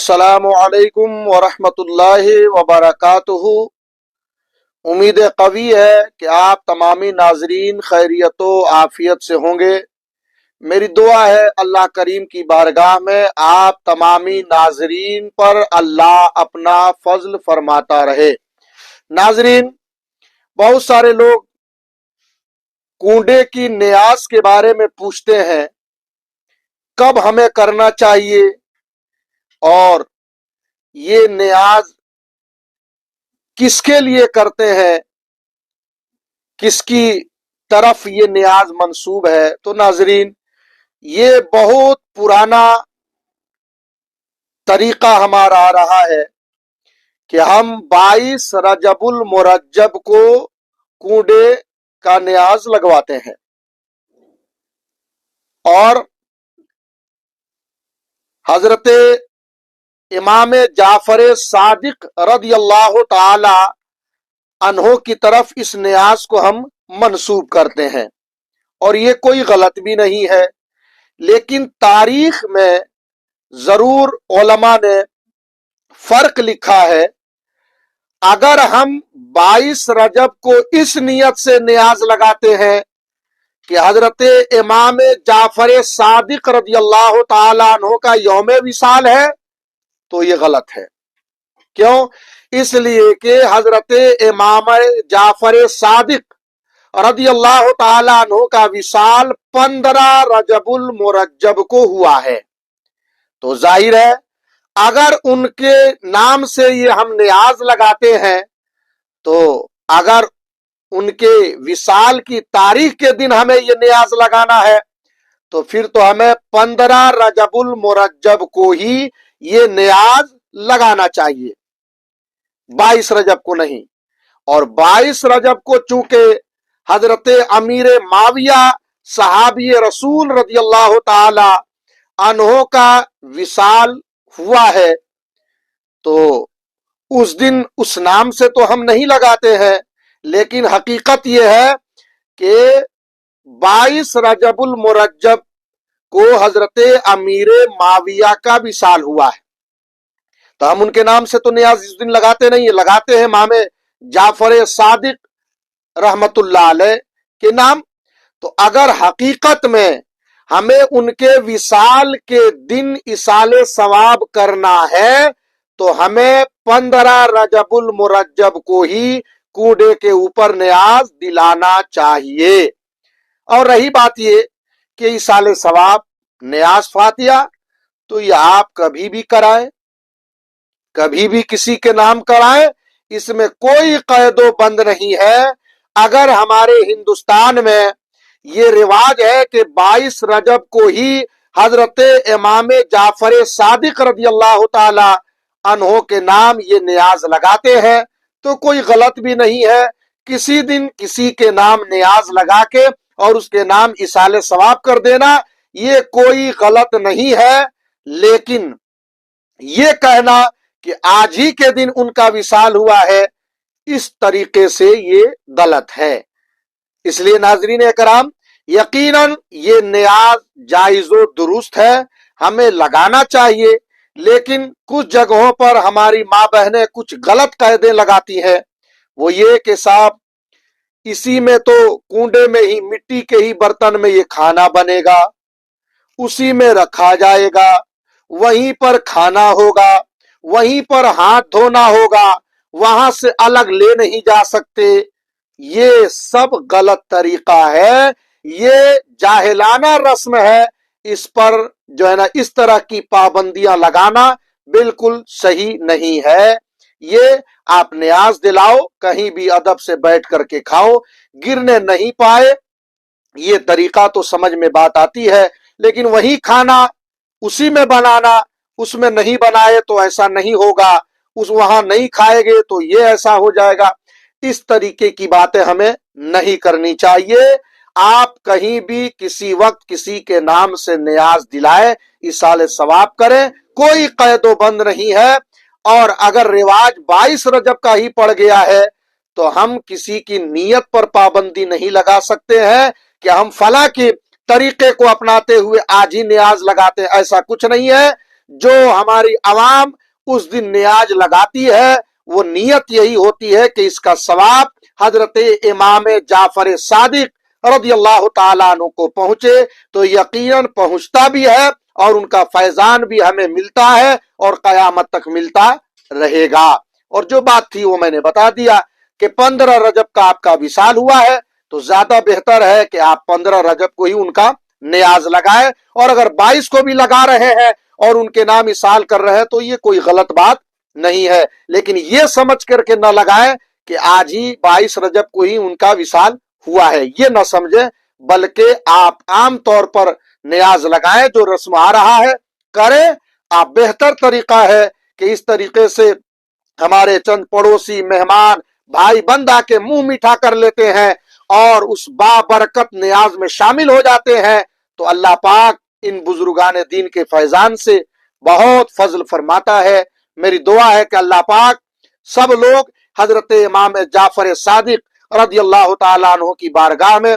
السلام علیکم ورحمۃ اللہ وبرکاتہ۔ امید قوی ہے کہ آپ تمامی ناظرین خیریت و عافیت سے ہوں گے۔ میری دعا ہے اللہ کریم کی بارگاہ میں آپ تمامی ناظرین پر اللہ اپنا فضل فرماتا رہے۔ ناظرین، بہت سارے لوگ کنڈے کی نیاز کے بارے میں پوچھتے ہیں، کب ہمیں کرنا چاہیے اور یہ نیاز کس کے لیے کرتے ہیں، کس کی طرف یہ نیاز منسوب ہے۔ تو ناظرین، یہ بہت پرانا طریقہ ہمارا رہا ہے کہ ہم 22 رجب المرجب کو کنڈے کا نیاز لگواتے ہیں، اور حضرت امام جعفر صادق رضی اللہ تعالی عنہ کی طرف اس نیاز کو ہم منسوب کرتے ہیں، اور یہ کوئی غلط بھی نہیں ہے۔ لیکن تاریخ میں ضرور علماء نے فرق لکھا ہے۔ اگر ہم 22 رجب کو اس نیت سے نیاز لگاتے ہیں کہ حضرت امام جعفر صادق رضی اللہ تعالیٰ عنہ کا یوم وصال ہے، تو یہ غلط ہے۔ کیوں؟ اس لیے کہ حضرت امام جعفر صادق رضی اللہ تعالیٰ عنہ کا وصال 15 رجب المرجب کو ہوا ہے۔ تو ظاہر ہے اگر ان کے نام سے یہ ہم نیاز لگاتے ہیں، تو اگر ان کے وصال کی تاریخ کے دن ہمیں یہ نیاز لگانا ہے، تو پھر تو ہمیں 15 رجب المرجب کو ہی یہ نیاز لگانا چاہیے، 22 رجب کو نہیں۔ اور 22 رجب کو چونکہ حضرت امیر معاویہ صحابی رسول رضی اللہ تعالی عنہ کا وصال ہوا ہے، تو اس دن اس نام سے تو ہم نہیں لگاتے ہیں، لیکن حقیقت یہ ہے کہ 22 رجب المرجب کو حضرت امیر معاویہ کا وصال ہوا ہے، تو ہم ان کے نام سے تو نیاز اس دن لگاتے نہیں، لگاتے ہیں امام جعفر صادق رحمت اللہ علیہ کے نام۔ تو اگر حقیقت میں ہمیں ان کے وصال کے دن ایصال ثواب کرنا ہے، تو ہمیں 15 رجب المرجب کو ہی کنڈے کے اوپر نیاز دلانا چاہیے۔ اور رہی بات یہ کہ ایصال ثواب، نیاز فاتحہ، تو یہ آپ کبھی بھی کرائیں، کبھی بھی کسی کے نام کرائیں، اس میں کوئی قید و بند نہیں ہے۔ اگر ہمارے ہندوستان میں یہ رواج ہے کہ 22 رجب کو ہی حضرت امام جعفر صادق رضی اللہ تعالی عنہ کے نام یہ نیاز لگاتے ہیں، تو کوئی غلط بھی نہیں ہے کسی دن کسی کے نام نیاز لگا کے اور اس کے نام ایصال ثواب کر دینا، یہ کوئی غلط نہیں ہے۔ لیکن یہ کہنا کہ آج ہی کے دن ان کا وصال ہوا ہے، اس طریقے سے یہ غلط ہے۔ اس لیے ناظرین اکرام، یقیناً یہ نیاز جائز و درست ہے، ہمیں لگانا چاہیے، لیکن کچھ جگہوں پر ہماری ماں بہنیں کچھ غلط قاعدے لگاتی ہیں۔ وہ یہ کہ صاحب اسی میں تو کنڈے میں ہی، مٹی کے ہی برتن میں یہ کھانا بنے گا، اسی میں رکھا جائے گا، وہیں پر کھانا ہوگا، وہیں پر ہاتھ دھونا ہوگا، وہاں سے الگ لے نہیں جا سکتے۔ یہ سب غلط طریقہ ہے، یہ جاہلانہ رسم ہے، اس پر جو ہے نا اس طرح کی پابندیاں لگانا بالکل صحیح نہیں ہے۔ یہ آپ نیاز دلاؤ، کہیں بھی ادب سے بیٹھ کر کے کھاؤ، گرنے نہیں پائے، یہ طریقہ تو سمجھ میں بات آتی ہے، لیکن وہی کھانا اسی میں بنانا، اس میں نہیں بنائے تو ایسا نہیں ہوگا، اس وہاں نہیں کھائے گے تو یہ ایسا ہو جائے گا۔ اس طریقے کی باتیں ہمیں نہیں کرنی چاہیے۔ آپ کہیں بھی کسی وقت کسی کے نام سے نیاز دلائے، ایصال ثواب کریں، کوئی قید و بند نہیں ہے۔ اور اگر رواج 22 رجب کا ہی پڑ گیا ہے، تو ہم کسی کی نیت پر پابندی نہیں لگا سکتے ہیں کہ ہم فلاں کے طریقے کو اپناتے ہوئے آج ہی نیاز لگاتے ہیں، ایسا کچھ نہیں ہے۔ جو ہماری عوام اس دن نیاز لگاتی ہے وہ نیت یہی ہوتی ہے کہ اس کا ثواب حضرت امام جعفر صادق رضی اللہ تعالیٰ عنہ کو پہنچے، تو یقیناً پہنچتا بھی ہے اور ان کا فیضان بھی ہمیں ملتا ہے اور قیامت تک ملتا رہے گا۔ اور جو بات تھی وہ میں نے بتا دیا کہ 15 رجب کا آپ کا وصال ہوا ہے تو زیادہ بہتر ہے کہ آپ 15 رجب کو ہی ان کا نیاز لگائے، اور اگر 22 کو بھی لگا رہے ہیں اور ان کے نام وصال کر رہے ہیں تو یہ کوئی غلط بات نہیں ہے، لیکن یہ سمجھ کر کے نہ لگائیں کہ آج ہی 22 رجب کو ہی ان کا وصال ہوا ہے، یہ نہ سمجھیں، بلکہ آپ عام طور پر نیاز لگائیں، جو رسم آ رہا ہے کریں۔ آپ بہتر طریقہ ہے کہ اس طریقے سے ہمارے چند پڑوسی مہمان بھائی بند آ کے منہ میٹھا کر لیتے ہیں اور اس بابرکت نیاز میں شامل ہو جاتے ہیں، تو اللہ پاک ان بزرگان دین کے فیضان سے بہت فضل فرماتا ہے۔ میری دعا ہے کہ اللہ پاک سب لوگ حضرت امام جعفر صادق رضی اللہ تعالیٰ عنہ کی بارگاہ میں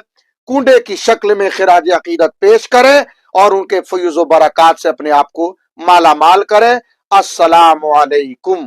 کنڈے کی شکل میں خراج عقیدت پیش کریں اور ان کے فیض و برکات سے اپنے آپ کو مالا مال کریں۔ السلام علیکم۔